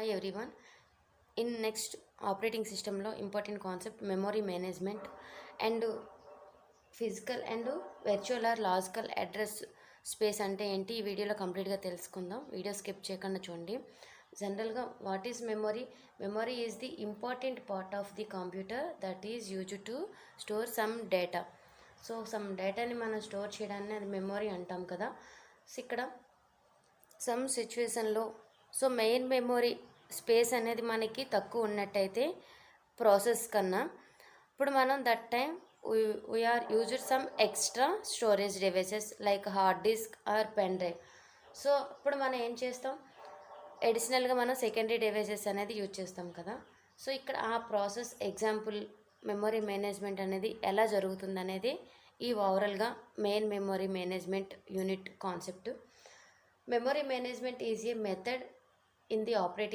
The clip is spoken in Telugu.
Hi everyone. In next operating system లో important concept memory management and physical and virtual or logical address space అంటే ఏంటి ఈ వీడియోలో కంప్లీట్గా తెలుసుకుందాం. వీడియో స్కిప్ చేయకుండా చూడండి. జనరల్గా what is memory? Memory is the important part of the computer that is used to store some data. So some డేటాని మనం స్టోర్ చేయడాన్ని అది మెమొరీ అంటాం కదా. సో ఇక్కడ సమ్ సిచ్యువేషన్లో సో మెయిన్ మెమొరీ స్పేస్ అనేది మనకి తక్కువ ఉన్నట్టయితే ప్రాసెస్ కన్నా ఇప్పుడు మనం that time we are used some extra storage devices like hard disk or pen drive. So ఇప్పుడు మనం ఏం చేస్తాం, అడిషనల్గా మనం సెకండరీ డివైసెస్ అనేది యూజ్ చేస్తాం కదా. సో ఇక్కడ ఆ ప్రాసెస్ ఎగ్జాంపుల్ మెమొరీ మేనేజ్మెంట్ అనేది ఎలా జరుగుతుంది అనేది ఈ ఓవరాల్గా main memory management unit concept. Memory management is a method in the operating